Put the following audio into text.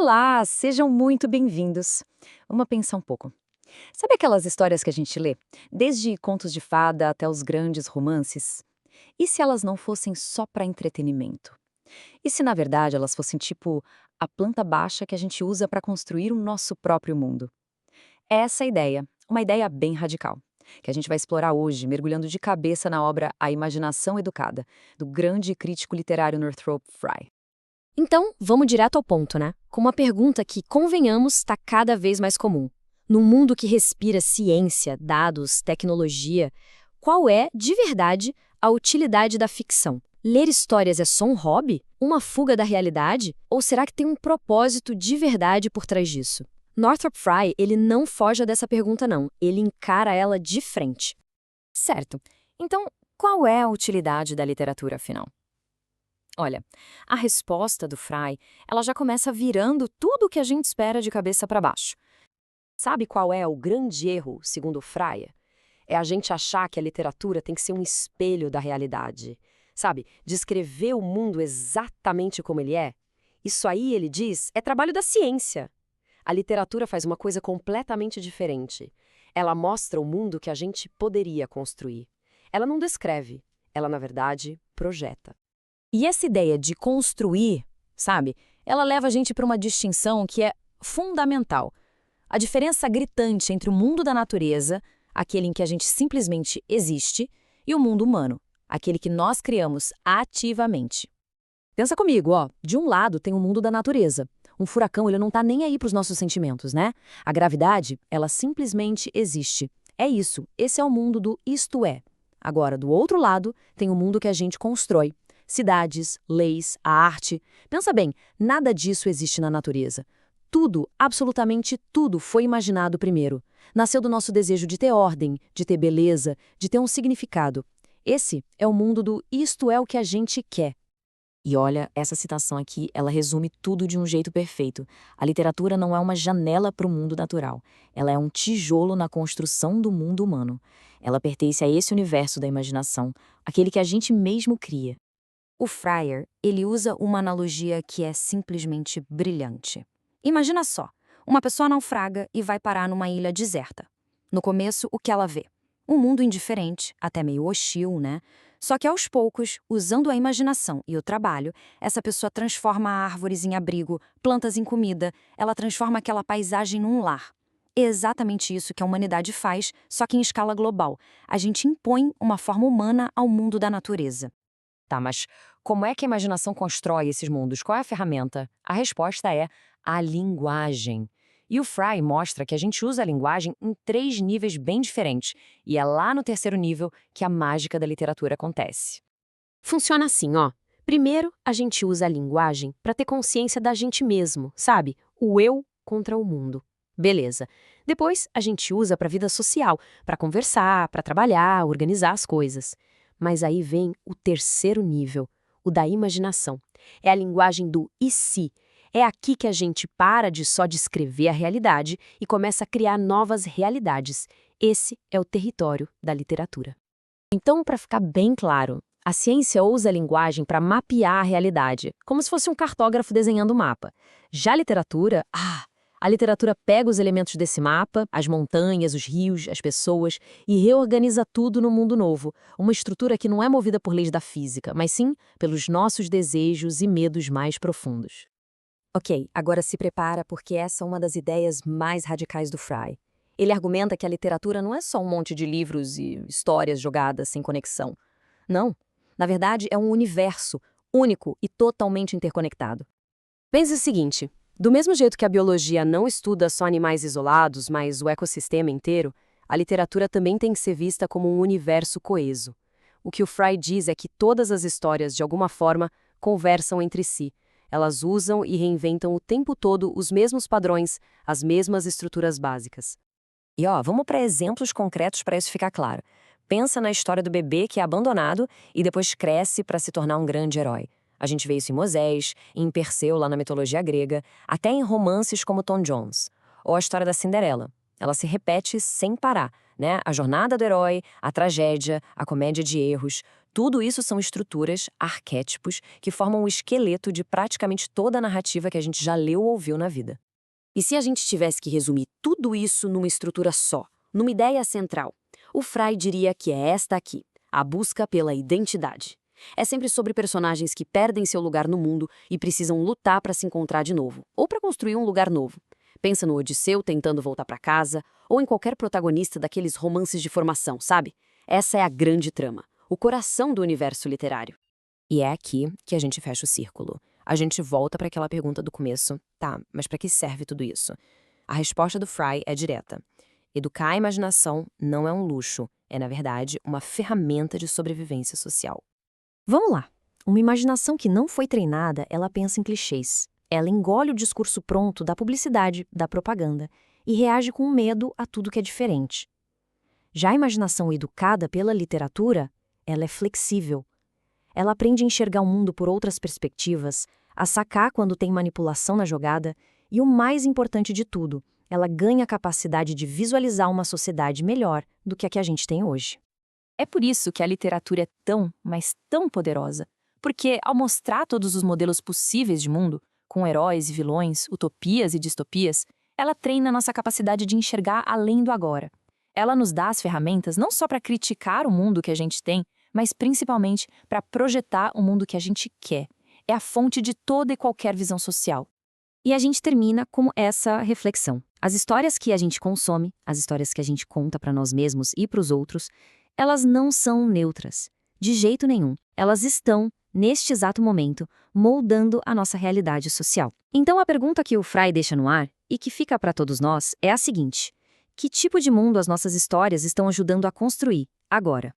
Olá, sejam muito bem-vindos. Vamos pensar um pouco. Sabe aquelas histórias que a gente lê? Desde contos de fada até os grandes romances? E se elas não fossem só para entretenimento? E se, na verdade, elas fossem tipo a planta baixa que a gente usa para construir o nosso próprio mundo? É essa a ideia, uma ideia bem radical, que a gente vai explorar hoje, mergulhando de cabeça na obra A Imaginação Educada, do grande crítico literário Northrop Frye. Então, vamos direto ao ponto, né? Com uma pergunta que, convenhamos, está cada vez mais comum. Num mundo que respira ciência, dados, tecnologia, qual é, de verdade, a utilidade da ficção? Ler histórias é só um hobby? Uma fuga da realidade? Ou será que tem um propósito de verdade por trás disso? Northrop Frye, ele não foge dessa pergunta não, ele encara ela de frente. Certo. Então, qual é a utilidade da literatura, afinal? Olha, a resposta do Frei, ela já começa virando tudo o que a gente espera de cabeça para baixo. Sabe qual é o grande erro, segundo o Frei? É a gente achar que a literatura tem que ser um espelho da realidade. Sabe, descrever o mundo exatamente como ele é. Isso aí, ele diz, é trabalho da ciência. A literatura faz uma coisa completamente diferente. Ela mostra o mundo que a gente poderia construir. Ela não descreve, ela, na verdade, projeta. E essa ideia de construir, sabe, ela leva a gente para uma distinção que é fundamental. A diferença gritante entre o mundo da natureza, aquele em que a gente simplesmente existe, e o mundo humano, aquele que nós criamos ativamente. Pensa comigo, ó, de um lado tem o mundo da natureza. Um furacão, ele não tá nem aí para os nossos sentimentos, né? A gravidade, ela simplesmente existe. É isso, esse é o mundo do isto é. Agora, do outro lado, tem o mundo que a gente constrói. Cidades, leis, a arte. Pensa bem, nada disso existe na natureza. Tudo, absolutamente tudo, foi imaginado primeiro. Nasceu do nosso desejo de ter ordem, de ter beleza, de ter um significado. Esse é o mundo do isto é o que a gente quer. E olha, essa citação aqui, ela resume tudo de um jeito perfeito. A literatura não é uma janela para o mundo natural. Ela é um tijolo na construção do mundo humano. Ela pertence a esse universo da imaginação, aquele que a gente mesmo cria. O Fryer, ele usa uma analogia que é simplesmente brilhante. Imagina só, uma pessoa naufraga e vai parar numa ilha deserta. No começo, o que ela vê? Um mundo indiferente, até meio hostil, né? Só que aos poucos, usando a imaginação e o trabalho, essa pessoa transforma árvores em abrigo, plantas em comida, ela transforma aquela paisagem num lar. É exatamente isso que a humanidade faz, só que em escala global. A gente impõe uma forma humana ao mundo da natureza. Tá, mas como é que a imaginação constrói esses mundos? Qual é a ferramenta? A resposta é a linguagem. E o Frye mostra que a gente usa a linguagem em 3 níveis bem diferentes, e é lá no terceiro nível que a mágica da literatura acontece. Funciona assim, ó. Primeiro, a gente usa a linguagem para ter consciência da gente mesmo, sabe? O eu contra o mundo. Beleza. Depois, a gente usa para a vida social, para conversar, para trabalhar, organizar as coisas. Mas aí vem o terceiro nível, o da imaginação. É a linguagem do e se. É aqui que a gente para de só descrever a realidade e começa a criar novas realidades. Esse é o território da literatura. Então, para ficar bem claro, a ciência usa a linguagem para mapear a realidade, como se fosse um cartógrafo desenhando o mapa. Já a literatura pega os elementos desse mapa, as montanhas, os rios, as pessoas, e reorganiza tudo no mundo novo, uma estrutura que não é movida por leis da física, mas sim pelos nossos desejos e medos mais profundos. Ok, agora se prepara porque essa é uma das ideias mais radicais do Frye. Ele argumenta que a literatura não é só um monte de livros e histórias jogadas sem conexão. Não. Na verdade, é um universo único e totalmente interconectado. Pense o seguinte: do mesmo jeito que a biologia não estuda só animais isolados, mas o ecossistema inteiro, a literatura também tem que ser vista como um universo coeso. O que o Frye diz é que todas as histórias, de alguma forma, conversam entre si. Elas usam e reinventam o tempo todo os mesmos padrões, as mesmas estruturas básicas. E vamos para exemplos concretos para isso ficar claro. Pensa na história do bebê que é abandonado e depois cresce para se tornar um grande herói. A gente vê isso em Moisés, em Perseu lá na mitologia grega, até em romances como Tom Jones. Ou a história da Cinderela. Ela se repete sem parar, né? A jornada do herói, a tragédia, a comédia de erros, Tudo isso são estruturas, arquétipos, que formam o esqueleto de praticamente toda a narrativa que a gente já leu ou ouviu na vida. E se a gente tivesse que resumir tudo isso numa estrutura só, numa ideia central, o Fry diria que é esta aqui, a busca pela identidade. É sempre sobre personagens que perdem seu lugar no mundo e precisam lutar para se encontrar de novo, ou para construir um lugar novo. Pensa no Odisseu tentando voltar para casa, ou em qualquer protagonista daqueles romances de formação, sabe? Essa é a grande trama, o coração do universo literário. E é aqui que a gente fecha o círculo. A gente volta para aquela pergunta do começo. Tá, mas para que serve tudo isso? A resposta do Fry é direta. Educar a imaginação não é um luxo, é, na verdade, uma ferramenta de sobrevivência social. Vamos lá. Uma imaginação que não foi treinada, ela pensa em clichês. Ela engole o discurso pronto da publicidade, da propaganda, e reage com medo a tudo que é diferente. Já a imaginação educada pela literatura, ela é flexível. Ela aprende a enxergar o mundo por outras perspectivas, a sacar quando tem manipulação na jogada, e o mais importante de tudo, ela ganha a capacidade de visualizar uma sociedade melhor do que a gente tem hoje. É por isso que a literatura é tão, mas tão poderosa. Porque, ao mostrar todos os modelos possíveis de mundo, com heróis e vilões, utopias e distopias, ela treina nossa capacidade de enxergar além do agora. Ela nos dá as ferramentas não só para criticar o mundo que a gente tem, mas principalmente para projetar o mundo que a gente quer. É a fonte de toda e qualquer visão social. E a gente termina com essa reflexão. As histórias que a gente consome, as histórias que a gente conta para nós mesmos e para os outros, elas não são neutras. De jeito nenhum. Elas estão, neste exato momento, moldando a nossa realidade social. Então a pergunta que o Fry deixa no ar, e que fica para todos nós, é a seguinte: que tipo de mundo as nossas histórias estão ajudando a construir, agora?